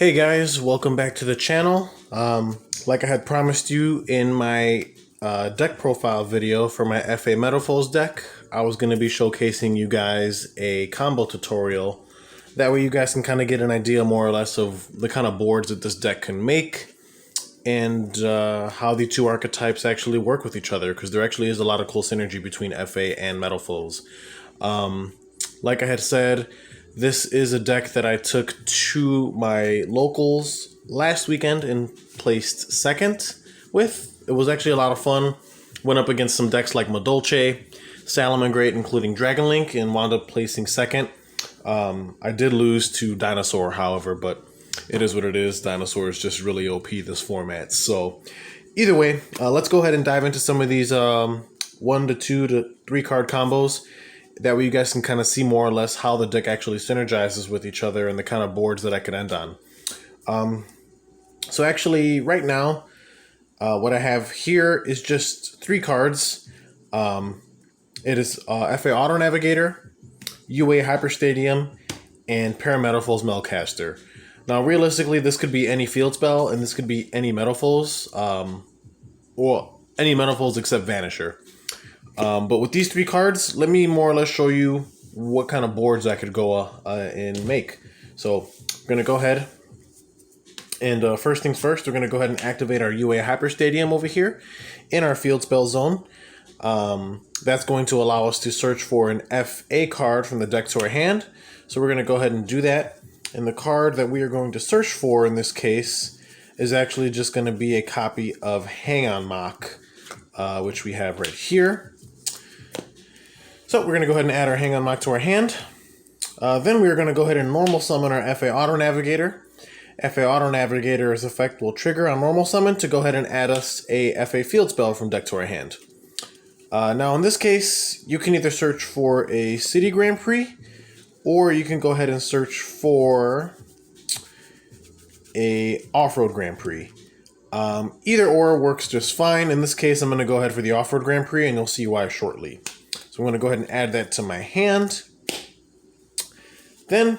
Hey guys, welcome back to the channel. Like I had promised you in my deck profile video for my FA Metalfoes deck, I was going to be showcasing you guys a combo tutorial. That way you guys can kind of get an idea more or less of the kind of boards that this deck can make and how the two archetypes actually work with each other, because there actually is a lot of cool synergy between FA and Metalfoes. Like I had said, this is a deck that I took to my locals last weekend and placed second with. It was actually a lot of fun. Went up against some decks like Madolche, Salamangreat, including Dragonlink, and wound up placing second. I did lose to Dinosaur, however, but it is what it is. Dinosaur is just really OP this format. So either way, let's go ahead and dive into some of these 1 to 2 to 3 card combos. That way you guys can kind of see more or less how the deck actually synergizes with each other and the kind of boards that I could end on. So actually right now, what I have here is just 3 cards. It is FA Auto Navigator, UA Hyper Stadium, and Parametalfoes Melcaster. Now realistically, this could be any field spell, and this could be any Metalfoes, or any Metalfoes except Vanisher. But with these 3 cards, let me more or less show you what kind of boards I could go and make. So I'm going to go ahead and first things first, we're going to go ahead and activate our UA Hyper Stadium over here in our field spell zone. That's going to allow us to search for an FA card from the deck to our hand. So we're going to go ahead and do that. And the card that we are going to search for in this case is actually just going to be a copy of Hang On Mock, which we have right here. So we're going to go ahead and add our Hang On Mock to our hand. Then we're going to go ahead and normal summon our FA Auto Navigator. FA Auto Navigator's effect will trigger on normal summon to go ahead and add us a FA field spell from deck to our hand. Now in this case, you can either search for a City Grand Prix, or you can go ahead and search for a Off-Road Grand Prix. Either or works just fine. In this case, I'm going to go ahead for the Off-Road Grand Prix, and you'll see why shortly. So I'm going to go ahead and add that to my hand. Then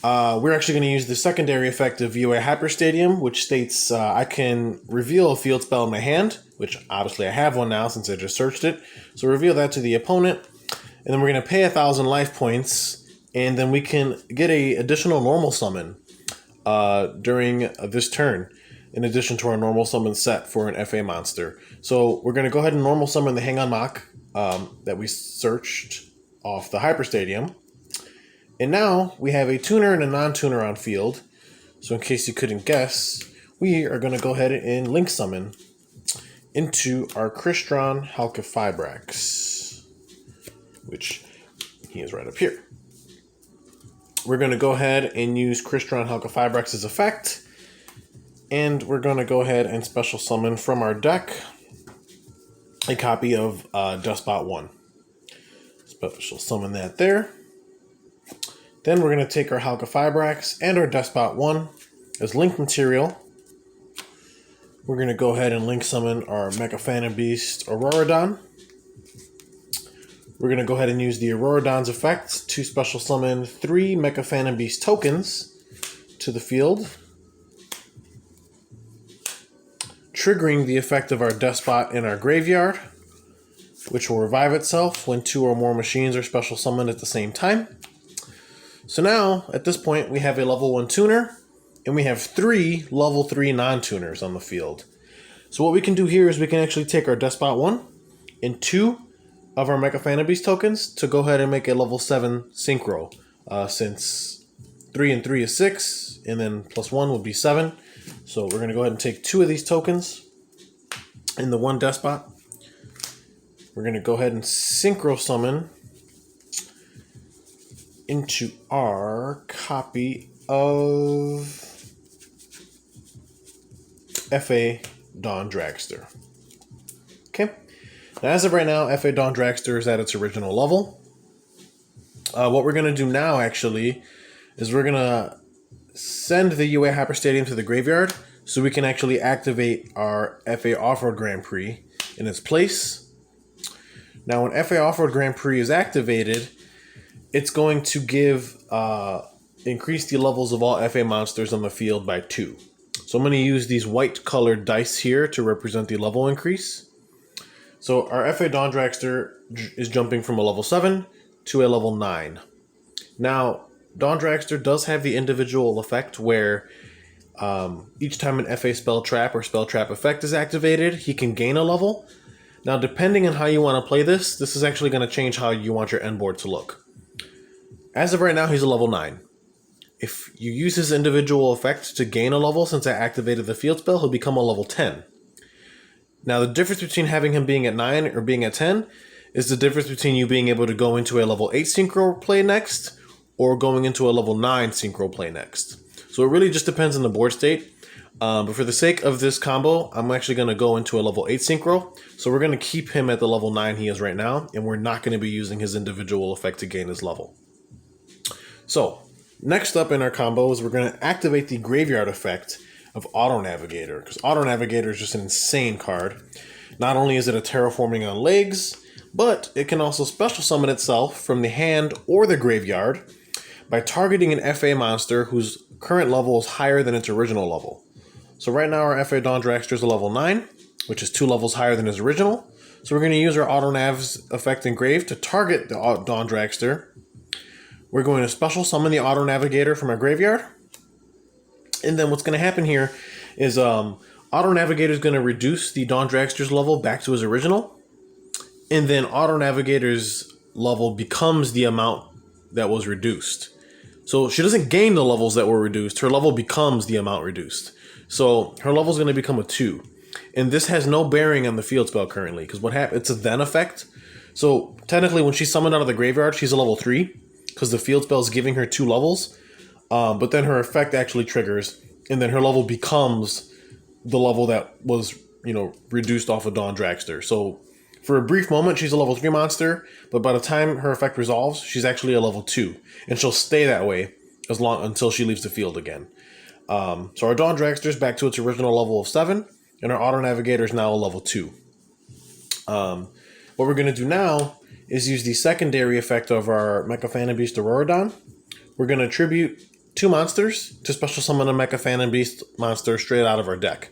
we're actually going to use the secondary effect of UA Hyper Stadium, which states I can reveal a field spell in my hand, which obviously I have one now since I just searched it. So reveal that to the opponent, and then we're going to pay 1,000 life points, and then we can get a additional normal summon during this turn, in addition to our normal summon set for an FA monster. So we're going to go ahead and normal summon the Hang On Mock that we searched off the Hyper Stadium. And now we have a tuner and a non-tuner on field. So in case you couldn't guess, we are going to go ahead and link summon into our Crystron Halqifibrax, which he is right up here. We're going to go ahead and use Crystron Halqifibrax's effect. And we're going to go ahead and special summon from our deck a copy of Dustbot 1. Special summon that there. Then we're going to take our Halqifibrax and our Dustbot 1 as link material. We're going to go ahead and link summon our Mecha Phantom Beast Auroradon. We're going to go ahead and use the Auroradon's effect to special summon 3 Mecha Phantom Beast tokens to the field, triggering the effect of our Dustbot in our graveyard, which will revive itself when 2 or more machines are special summoned at the same time. So now, at this point, we have a level 1 tuner, and we have 3 level 3 non-tuners on the field. So what we can do here is we can actually take our Dustbot 1 and 2 of our Mecha Phantom Beast tokens to go ahead and make a level 7 synchro, since 3 and 3 is 6, and then plus 1 would be 7. So we're going to go ahead and take 2 of these tokens in the 1 Dustbot. We're going to go ahead and synchro summon into our copy of FA Dawn Dragster. Okay. Now, as of right now, FA Dawn Dragster is at its original level. What we're going to do now, actually, is we're going to send the UA Hyper Stadium to the graveyard so we can actually activate our FA Off-Road Grand Prix in its place. Now, when FA Off-Road Grand Prix is activated, it's going to give increase the levels of all FA monsters on the field by 2. So I'm going to use these white colored dice here to represent the level increase. So our FA Dawn Dragster is jumping from a level 7 to a level 9. Now, Dawn Dragster does have the individual effect where each time an FA spell trap or spell trap effect is activated, he can gain a level. Now, depending on how you want to play this is actually going to change how you want your end board to look. As of right now, he's a level 9. If you use his individual effect to gain a level, since I activated the field spell, he'll become a level 10. Now, the difference between having him being at 9 or being at 10 is the difference between you being able to go into a level 8 synchro play next or going into a level 9 synchro play next. So it really just depends on the board state. But for the sake of this combo, I'm actually going to go into a level 8 synchro. So we're going to keep him at the level 9 he is right now, and we're not going to be using his individual effect to gain his level. So, next up in our combo is we're going to activate the graveyard effect of Auto Navigator, because Auto Navigator is just an insane card. Not only is it a terraforming on legs, but it can also special summon itself from the hand or the graveyard by targeting an FA monster whose current level is higher than its original level. So right now our FA Dawn Dragster is a level 9, which is 2 levels higher than his original. So we're going to use our Auto Nav's effect engrave to target the Dawn Dragster. We're going to special summon the Auto Navigator from our graveyard. And then what's going to happen here is Auto Navigator is going to reduce the Dawn Dragster's level back to his original. And then Auto Navigator's level becomes the amount that was reduced. So she doesn't gain the levels that were reduced. Her level becomes the amount reduced. So her level is going to become a 2. And this has no bearing on the field spell currently, because what happens? It's a then effect. So technically when she's summoned out of the graveyard, she's a level 3, because the field spell is giving her 2 levels. But then her effect actually triggers, and then her level becomes the level that was, reduced off of Dawn Dragster. So for a brief moment, she's a level 3 monster, but by the time her effect resolves, she's actually a level 2, and she'll stay that way until she leaves the field again. So our Dawn Dragster is back to its original level of 7, and our Auto Navigator is now a level 2. What we're going to do now is use the secondary effect of our Mecha Phantom Beast Auroradon. We're going to tribute 2 monsters to special summon a Mecha Phantom Beast monster straight out of our deck.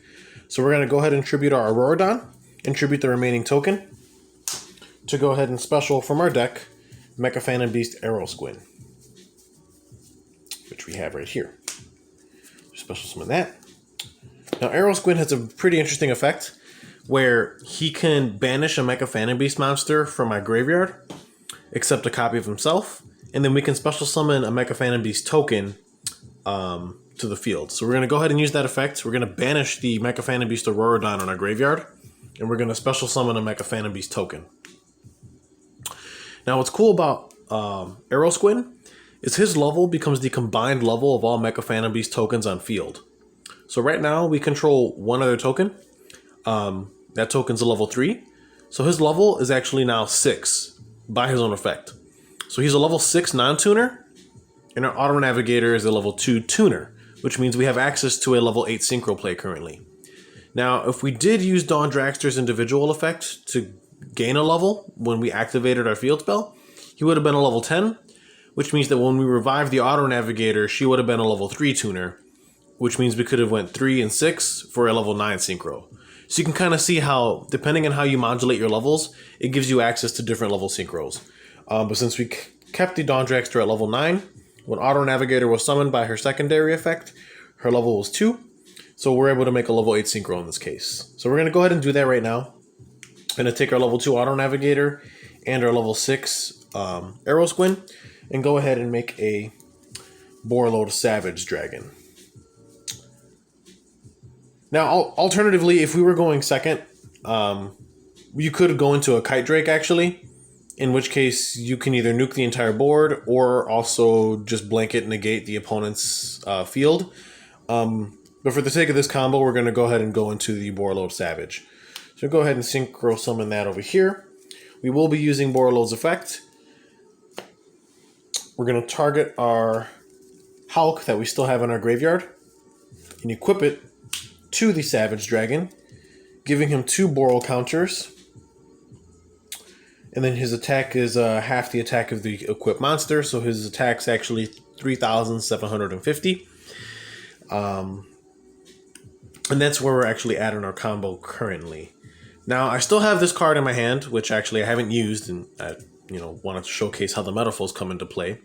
So we're going to go ahead and tribute our Auroradon and tribute the remaining token to go ahead and special from our deck Mecha Phantom Beast Aerosquin, which we have right here. Special summon that. Now Aerosquin has a pretty interesting effect where he can banish a Mecha Phantom Beast monster from my graveyard, except a copy of himself, and then we can special summon a Mecha Phantom Beast token to the field. So we're going to go ahead and use that effect. We're going to banish the Mecha Phantom Beast Auroradon on our graveyard, and we're going to special summon a Mecha Phantom Beast token. Now what's cool about Aerosquin is his level becomes the combined level of all Mecha Phantom Beast tokens on field. So right now we control one other token. That token's a level 3. So his level is actually now 6 by his own effect. So he's a level 6 non-tuner, and our Auto Navigator is a level 2 tuner, which means we have access to a level 8 synchro play currently. Now, if we did use Dawn Dragster's individual effect to gain a level when we activated our field spell, he would have been a level 10, which means that when we revived the Auto Navigator, she would have been a level 3 tuner, which means we could have went 3 and 6 for a level 9 synchro. So you can kind of see how, depending on how you modulate your levels, it gives you access to different level synchros. But since we kept the Dawn Dragster at level 9, when Auto Navigator was summoned by her secondary effect, her level was 2. So we're able to make a level 8 synchro in this case. So we're going to go ahead and do that right now. I'm going to take our level 2 Auto Navigator and our level 6 Aerosquin and go ahead and make a Borreload Savage Dragon. Now, alternatively, if we were going second, you could go into a Kite Drake, actually, in which case you can either nuke the entire board or also just blanket negate the opponent's field. But for the sake of this combo, we're going to go ahead and go into the Borreload Savage. So go ahead and synchro summon that over here. We will be using Borreload's effect. We're going to target our Hulk that we still have in our graveyard and equip it to the Savage Dragon, giving him 2 Borrel counters. And then his attack is half the attack of the equipped monster, so his attack's actually 3,750. And that's where we're actually at in our combo currently. Now, I still have this card in my hand, which actually I haven't used, and I wanted to showcase how the Metalfoes come into play.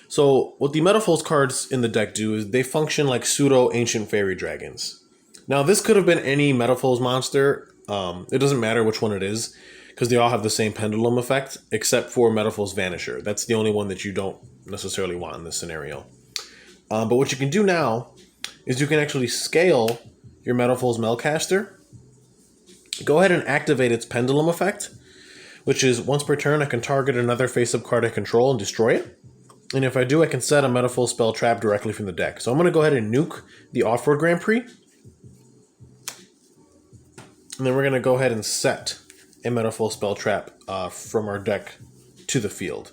So what the Metalfoes cards in the deck do is they function like pseudo ancient fairy dragons. Now, this could have been any Metalfoes monster. It doesn't matter which one it is, because they all have the same pendulum effect, except for Metalfoes Vanisher. That's the only one that you don't necessarily want in this scenario. But what you can do now is you can actually scale your Metalfoes Melcaster. Go ahead and activate its pendulum effect, which is once per turn I can target another face-up card I control and destroy it. And if I do, I can set a Metalfoes spell trap directly from the deck. So I'm going to go ahead and nuke the Off-Road Grand Prix. And then we're going to go ahead and set a Metalfoes spell trap from our deck to the field.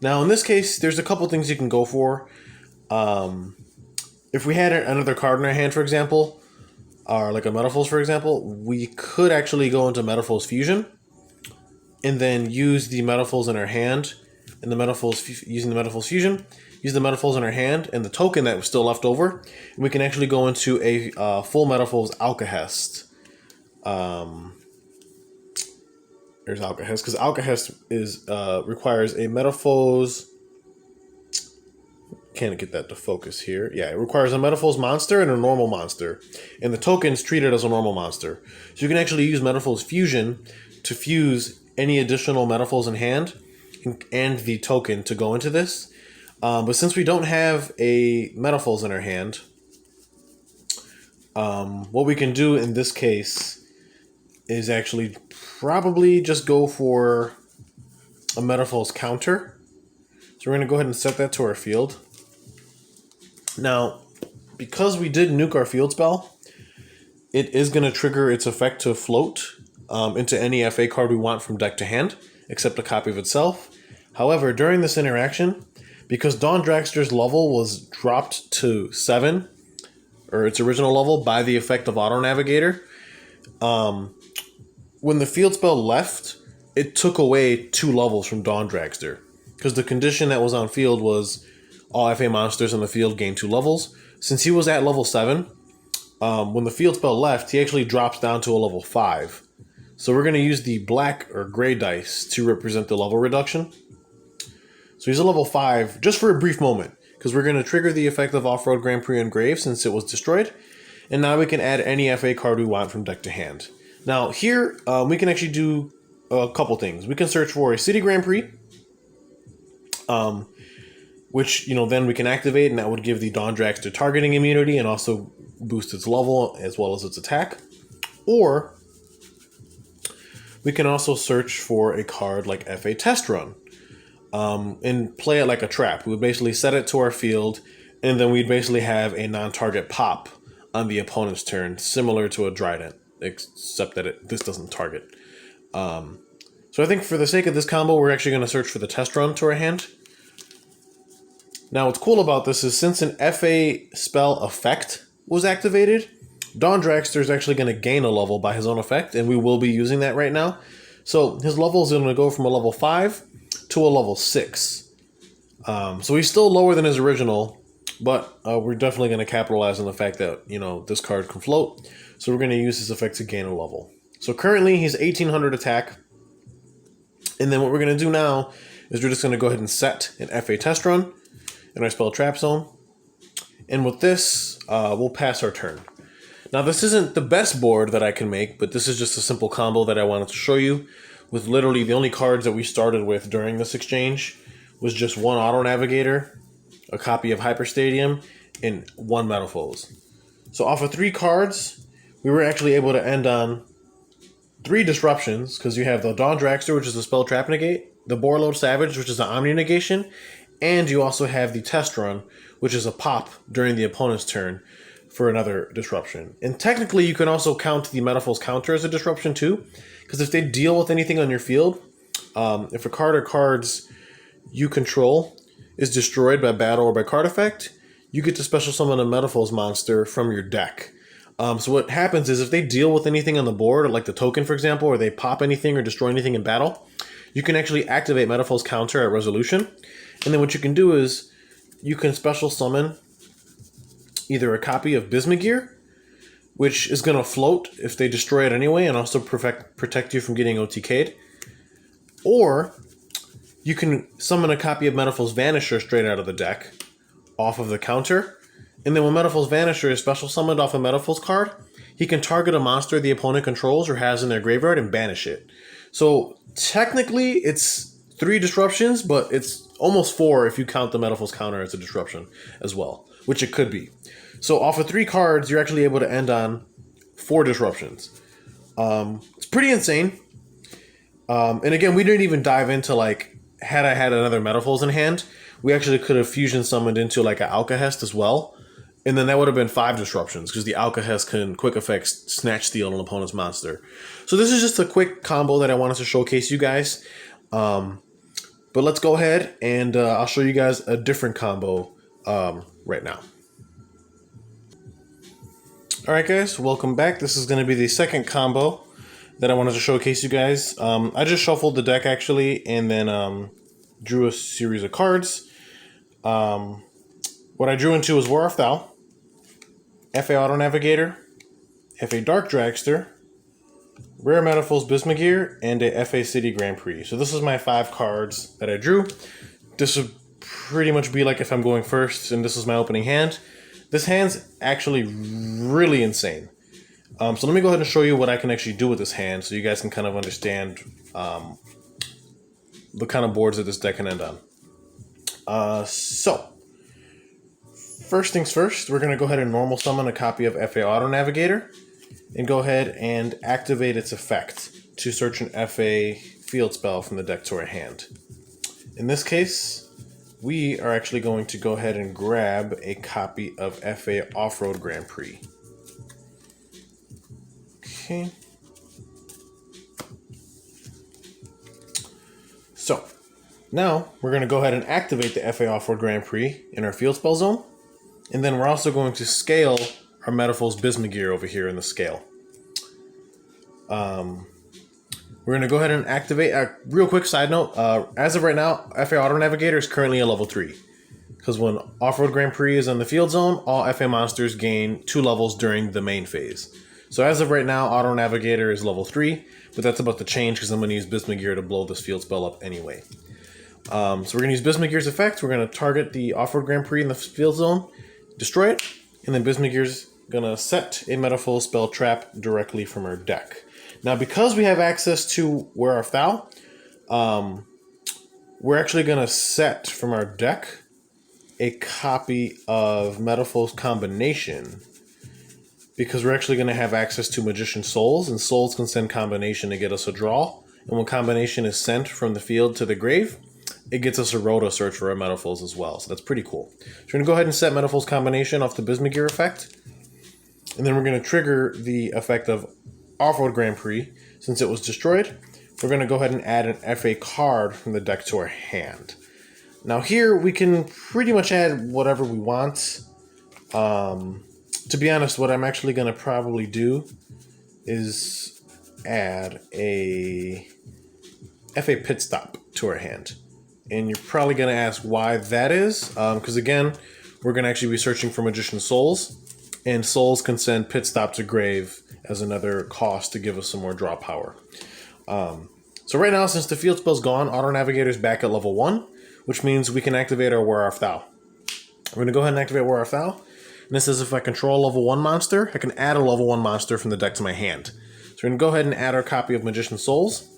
Now in this case, there's a couple things you can go for. If we had another card in our hand, for example, or like a Metalfoes, for example, we could actually go into Metalfoes Fusion and then use the Metalfoes in our hand, and the Metalfoes using the Metalfoes Fusion, use the Metalfoes in our hand and the token that was still left over, and we can actually go into a full Metalfoes Alcahest. There's Alcahest, because Alcahest requires a Metalfoes. Can't get that to focus here. Yeah, it requires a Metalfoes monster and a normal monster, and the token's treated as a normal monster. So you can actually use Metalfoes Fusion to fuse any additional Metalfoes in hand and the token to go into this. But since we don't have a Metalfoes in our hand, what we can do in this case is actually probably just go for a Metalfoes counter. So we're going to go ahead and set that to our field. Now, because we did nuke our field spell, it is going to trigger its effect to float into any FA card we want from deck to hand, except a copy of itself. However, during this interaction, because Dawn Dragster's level was dropped to 7, or its original level, by the effect of Auto Navigator, when the field spell left, it took away 2 levels from Dawn Dragster, because the condition that was on field was all FA monsters in the field gain 2 levels. Since he was at level 7, when the field spell left, he actually drops down to a level 5. So we're going to use the black or gray dice to represent the level reduction. So he's a level 5 just for a brief moment, because we're going to trigger the effect of Off-Road Grand Prix Engraved since it was destroyed. And now we can add any FA card we want from deck to hand. Now here, we can actually do a couple things. We can search for a City Grand Prix, which, then we can activate, and that would give the Dawn Dragster targeting immunity and also boost its level as well as its attack. Or we can also search for a card like FA Test Run and play it like a trap. We would basically set it to our field, and then we'd basically have a non-target pop on the opponent's turn, similar to a Trident, except that this doesn't target. So I think for the sake of this combo, we're actually going to search for the Test Run to our hand. Now what's cool about this is since an FA spell effect was activated, Dawn Dragster is actually going to gain a level by his own effect, and we will be using that right now. So his level is going to go from a level 5 to a level 6. So he's still lower than his original, but we're definitely going to capitalize on the fact that, this card can float. So we're going to use his effect to gain a level. So currently he's 1800 attack. And then what we're going to do now is we're just going to go ahead and set an FA Test Run in our spell trap zone. And with this, we'll pass our turn. Now this isn't the best board that I can make, but this is just a simple combo that I wanted to show you, with literally the only cards that we started with during this exchange was just 1 Auto Navigator, a copy of Hyper Stadium, and 1 Metalfoes. So off of 3 cards, we were actually able to end on 3 disruptions, because you have the Dawn Dragster, which is a spell trap negate, the Borload Savage, which is an Omni negation, and you also have the Test Run, which is a pop during the opponent's turn for another disruption. And technically, you can also count the Metalfoes counter as a disruption too, because if they deal with anything on your field, if a card or cards you control is destroyed by battle or by card effect, you get to special summon a Metalfoes monster from your deck. So what happens is if they deal with anything on the board, like the token, for example, or they pop anything or destroy anything in battle, you can actually activate Metalfoes counter at resolution. And then what you can do is you can special summon either a copy of Bismugear, which is going to float if they destroy it anyway and also protect you from getting OTK'd. Or you can summon a copy of Metalfoes Vanisher straight out of the deck, off of the counter. And then when Metalfoes Vanisher is special summoned off a Metalfoes card, he can target a monster the opponent controls or has in their graveyard and banish it. So technically it's 3 disruptions, but it's almost 4 if you count the Metalfoes counter as a disruption as well, which it could be. So off of 3 cards, you're actually able to end on 4 disruptions. It's pretty insane. And again, we didn't even dive into, like, had I had another Metalfoes in hand, we actually could have fusion summoned into like an Alcahest as well. And then that would have been 5 disruptions because the Alcahest can quick effect snatch steal an opponent's monster. So this is just a quick combo that I wanted to showcase you guys. But let's go ahead and I'll show you guys a different combo right now. Alright guys, welcome back. This is going to be the second combo that I wanted to showcase you guys. I just shuffled the deck actually and then drew a series of cards. What I drew into was War of Thou, FA Auto Navigator, FA Dark Dragster, Rare Metalfoes Bismugear, and a FA City Grand Prix. So this is my 5 cards that I drew. This would pretty much be like if I'm going first and this is my opening hand. This hand's actually really insane. So let me go ahead and show you what I can actually do with this hand so you guys can kind of understand the kind of boards that this deck can end on. So, first things first, we're going to go ahead and normal summon a copy of FA Auto Navigator and go ahead and activate its effect to search an FA field spell from the deck to our hand. In this case, we are actually going to go ahead and grab a copy of FA Off-Road Grand Prix. Okay. So, now we're going to go ahead and activate the FA Off-Road Grand Prix in our field spell zone. And then we're also going to scale our Metalfoes Bismugear over here in the scale. We're going to go ahead and activate, real quick side note, as of right now, FA Auto Navigator is currently a level 3. Because when Off-Road Grand Prix is in the field zone, all FA monsters gain 2 levels during the main phase. So as of right now, Auto Navigator is level 3, but that's about to change because I'm going to use Bismugear to blow this field spell up anyway. So we're going to use Bismugear's effect. We're going to target the Off-Road Grand Prix in the field zone, destroy it, and then Bismugear's going to set a Metalfoes spell trap directly from our deck. Now, because we have access to War of Thou, we're actually going to set from our deck a copy of Metalfoes Combination because we're actually going to have access to Magician Souls, and Souls can send Combination to get us a draw. And when Combination is sent from the field to the grave, it gets us a Rota search for our Metalfoes as well. So that's pretty cool. So we're going to go ahead and set Metalfoes Combination off the Bismugear effect. And then we're going to trigger the effect of Off-Road Grand Prix. Since it was destroyed, we're going to go ahead and add an FA card from the deck to our hand. Now here, we can pretty much add whatever we want. To be honest, what I'm actually going to probably do is add a FA Pit Stop to our hand. And you're probably going to ask why that is. Because again, we're going to actually be searching for Magician Souls. And Souls can send Pit Stop to grave as another cost to give us some more draw power. So right now, since the field spell's gone, Auto Navigator's back at level 1, which means we can activate our War of Thou. We're going to go ahead and activate War of Thou. And this says if I control a level 1 monster, I can add a level 1 monster from the deck to my hand. So we're going to go ahead and add our copy of Magician Souls.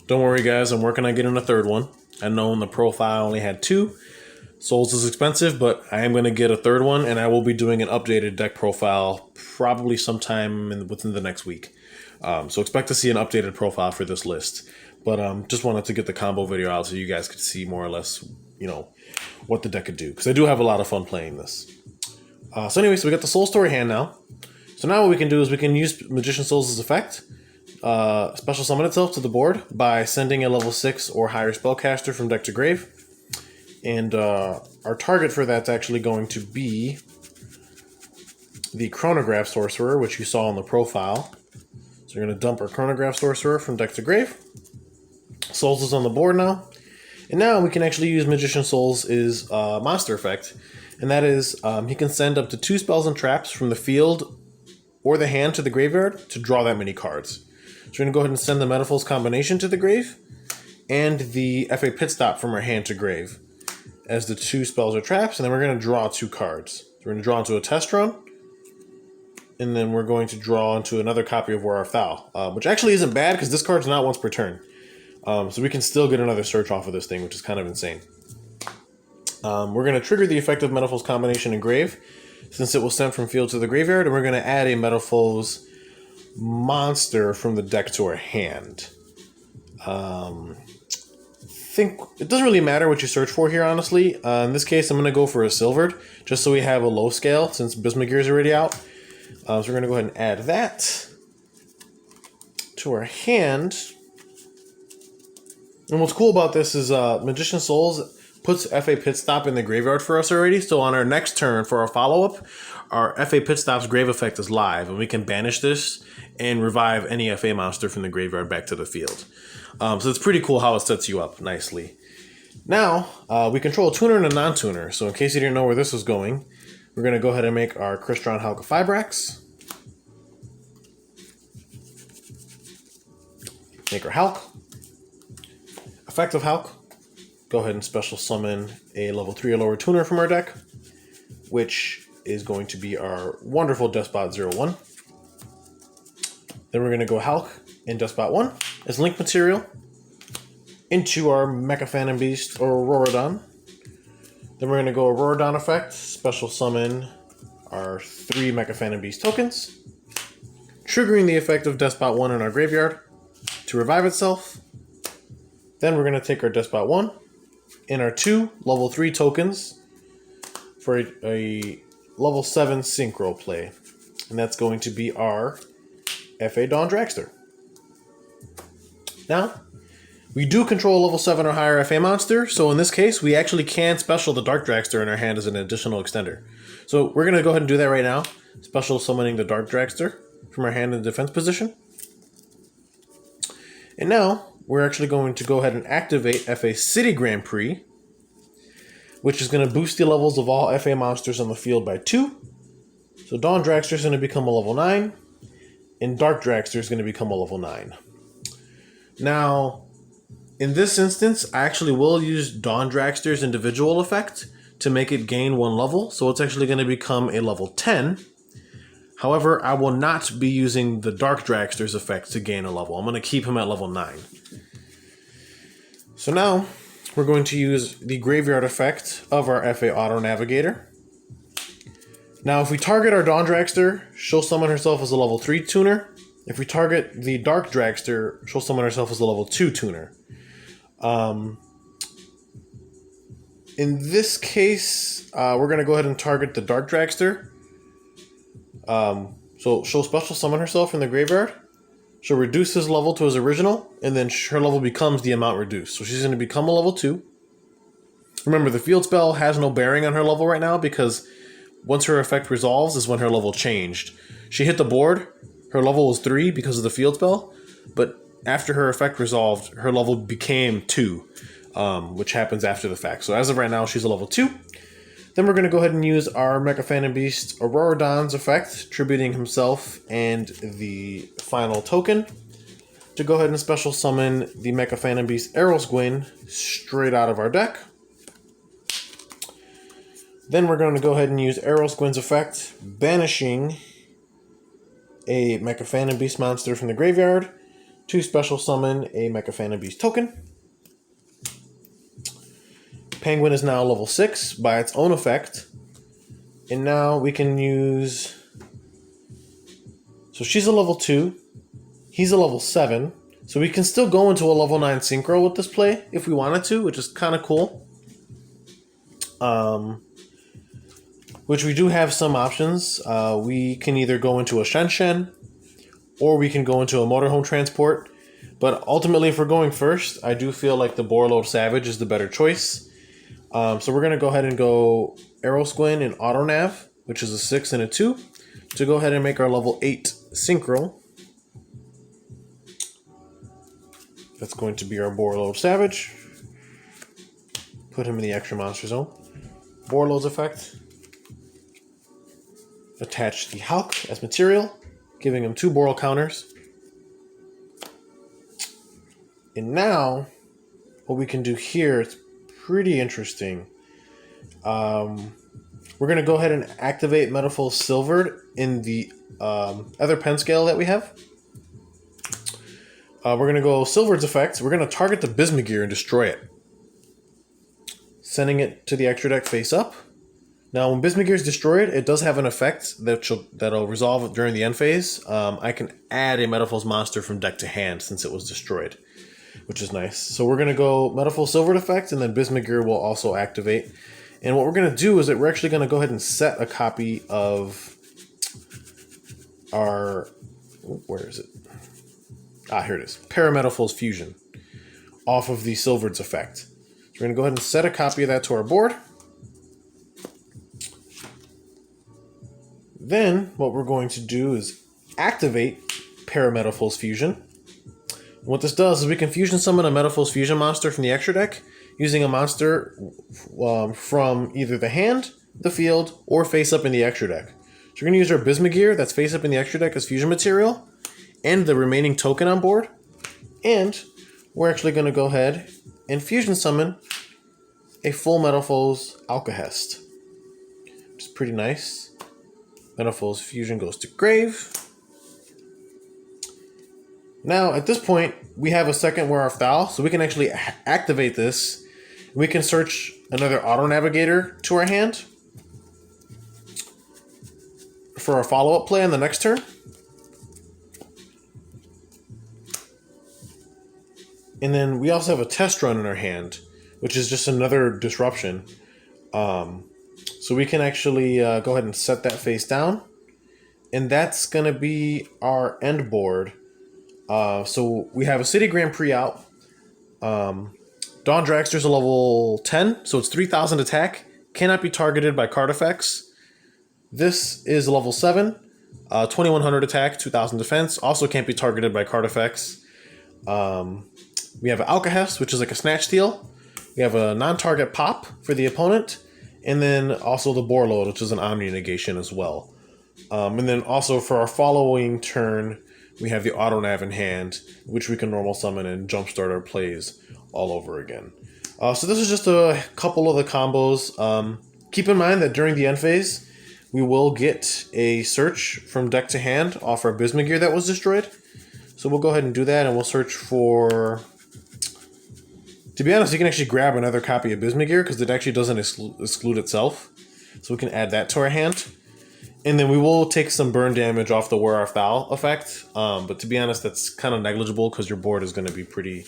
Don't worry guys, I'm working on getting a 3rd one. I know in the profile I only had 2. Souls is expensive, but I am going to get a 3rd one, and I will be doing an updated deck profile probably sometime within the next week. So expect to see an updated profile for this list. But just wanted to get the combo video out so you guys could see more or less, you know, what the deck could do. Because I do have a lot of fun playing this. So anyway, so we got the Soul Story hand now. So now what we can do is we can use Magician Souls' effect. Special summon itself to the board by sending a level 6 or higher spellcaster from deck to grave. And our target for that's actually going to be the Chronograph Sorcerer, which you saw in the profile. So we're going to dump our Chronograph Sorcerer from deck to grave. Souls is on the board now. And now we can actually use Magician Soul's monster effect. And that is, he can send up to 2 spells and traps from the field or the hand to the graveyard to draw that many cards. So we're going to go ahead and send the Metalfoes combination to the grave and the FA Pit Stop from our hand to grave as the 2 spells or traps. And then we're going to draw 2 cards. So we're going to draw into a test run. And then we're going to draw into another copy of War of Thal, which actually isn't bad because this card's not once per turn. So we can still get another search off of this thing, which is kind of insane. We're going to trigger the effect of Metalfoes combination in grave, since it was sent from field to the graveyard, and we're going to add a Metalfoes monster from the deck to our hand. Think it doesn't really matter what you search for here, honestly. In this case, I'm going to go for a silvered, just so we have a low scale, since Bismugear is already out. So we're going to go ahead and add that to our hand. And what's cool about this is Magician Souls puts FA Pit Stop in the graveyard for us already. So on our next turn for our follow-up, our FA Pit Stop's grave effect is live, and we can banish this and revive any FA monster from the graveyard back to the field. So it's pretty cool how it sets you up nicely. Now, we control a tuner and a non-tuner. So in case you didn't know where this was going, we're going to go ahead and make our Crystron Hulk Fibrax. Make our Hulk. Effective Hulk. Go ahead and special summon a level 3 or lower tuner from our deck, which is going to be our wonderful Despot 01. Then we're going to go Hulk in Despot 1 as link material into our Mecha Phantom Beast or Auroradon. Then we're going to go Auroradon effect, special summon our 3 Mecha Phantom Beast tokens, triggering the effect of Despot 1 in our graveyard to revive itself. Then we're going to take our Despot 1 and our 2 level 3 tokens for a level 7 synchro play. And that's going to be our FA Dawn Dragster. Now, we do control a level 7 or higher FA monster, so in this case, we actually can special the Dark Dragster in our hand as an additional extender. So we're going to go ahead and do that right now, special summoning the Dark Dragster from our hand in the defense position. And now, we're actually going to go ahead and activate FA City Grand Prix, which is going to boost the levels of all FA monsters on the field by 2. So Dawn Dragster is going to become a level 9, and Dark Dragster is going to become a level 9. Now, in this instance, I actually will use Dawn Dragster's individual effect to make it gain 1 level, so it's actually going to become a level 10. However, I will not be using the Dark Dragster's effect to gain a level. I'm going to keep him at level 9. So now, we're going to use the Graveyard effect of our FA Auto Navigator. Now, if we target our Dawn Dragster, she'll summon herself as a level 3 tuner. If we target the Dark Dragster, she'll summon herself as a level 2 tuner. In this case, we're going to go ahead and target the Dark Dragster. So she'll special summon herself in the graveyard. She'll reduce his level to his original, and then her level becomes the amount reduced. So she's going to become a level 2. Remember, the field spell has no bearing on her level right now because once her effect resolves is when her level changed. She hit the board, her level was 3 because of the field spell, but after her effect resolved, her level became 2, which happens after the fact. So as of right now, she's a level 2. Then we're going to go ahead and use our Mecha Phantom Beast Auroradon's effect, tributing himself and the final token, to go ahead and special summon the Mecha Phantom Beast Aerosguin straight out of our deck. Then we're going to go ahead and use Aerosguin's effect, banishing a Mecha Phantom Beast monster from the graveyard to special summon a Mecha Phantom Beast token. Penguin is now level 6 by its own effect. And now we can use... So she's a level 2. He's a level 7. So we can still go into a level 9 synchro with this play if we wanted to, which is kind of cool. Which we do have some options. We can either go into a Shen, or we can go into a motorhome transport. But ultimately, if we're going first, I do feel like the Borload Savage is the better choice. So we're going to go ahead and go Aerosguin and Auto Nav, which is a 6 and a 2, to go ahead and make our level 8 synchro. That's going to be our Borload Savage. put him in the extra monster zone. Borlow's effect. Attach the Hulk as material, giving him 2 Borl counters. And now, what we can do here is pretty interesting. We're going to go ahead and activate Metalfoes Silvered in the other pen scale that we have. We're going to go Silvered's effect. We're going to target the Bismugear and destroy it. Sending it to the extra deck face up. Now, when Bismugear is destroyed, it does have an effect that'll resolve during the end phase. I can add a Metalfoes monster from deck to hand since it was destroyed, which is nice. So we're going to go Metalfoes Silvered effect, and then Bismugear will also activate. And what we're going to do is that we're actually going to go ahead and set a copy of our... Where is it? Ah, here it is. Metalfoes Fusion off of the Silvered's effect. So we're going to go ahead and set a copy of that to our board. Then what we're going to do is activate Metalfoes Fusion. What this does is we can fusion summon a Metalfoes Fusion monster from the extra deck using a monster from either the hand, the field, or face up in the extra deck. So we're going to use our Bismugear that's face up in the extra deck as fusion material and the remaining token on board. And we're actually going to go ahead and fusion summon a full Metalfoes Alcahest, which is pretty nice. Metalfoes Fusion goes to grave. Now, at this point, we have a second Wear Our Foul, so we can actually activate this. We can search another Auto Navigator to our hand for our follow-up play on the next turn. And then we also have a Test Run in our hand, which is just another disruption. So we can actually go ahead and set that face down. And that's going to be our end board. So we have a City Grand Prix out. Dawn Dragster's a level 10, so it's 3,000 attack. Cannot be targeted by card effects. This is a level 7, 2,100 attack, 2,000 defense. Also can't be targeted by card effects. We have an Alcahest, which is like a Snatch Steal. We have a non-target pop for the opponent. And then also the Borload, which is an Omni negation as well. And then also for our following turn, we have the Auto Nav in hand, which we can normal summon and jumpstart our plays all over again. So this is just a couple of the combos. Keep in mind that during the end phase, we will get a search from deck to hand off our Bismugear that was destroyed. So we'll go ahead and do that, and we'll search for... To be honest, you can actually grab another copy of Bismugear because it actually doesn't exclude itself. So we can add that to our hand. And then we will take some burn damage off the Wear Our Foul effect. But to be honest, that's kind of negligible because your board is going to be pretty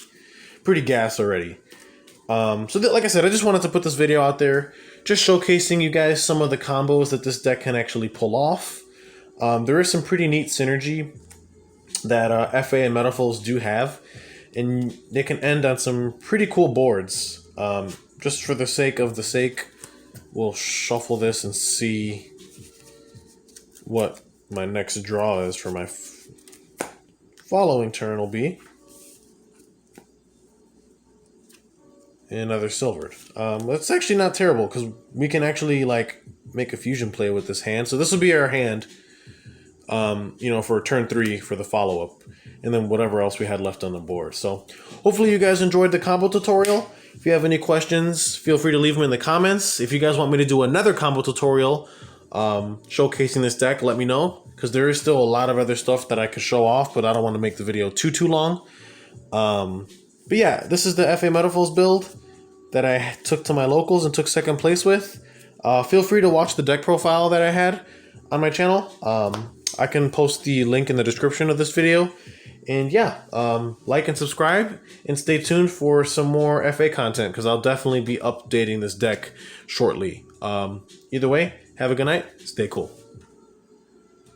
gas already. Like I said, I just wanted to put this video out there, just showcasing you guys some of the combos that this deck can actually pull off. There is some pretty neat synergy that FA and Metalfoes do have, and they can end on some pretty cool boards. Just for the sake of the sake, we'll shuffle this and see what my next draw is for my following turn will be. Another Silvered. That's actually not terrible because we can actually like make a fusion play with this hand. So this will be our hand, for turn 3 for the follow-up, and then whatever else we had left on the board. So hopefully you guys enjoyed the combo tutorial. If you have any questions, feel free to leave them in the comments. If you guys want me to do another combo tutorial showcasing this deck, let me know, because there is still a lot of other stuff that I could show off, but I don't want to make the video too long. But yeah, this is the FA Metalfoes build that I took to my locals and took second place with. Feel free to watch the deck profile that I had on my channel. I can post the link in the description of this video. And yeah, like and subscribe, and stay tuned for some more FA content, because I'll definitely be updating this deck shortly. Either way, have a good night, stay cool.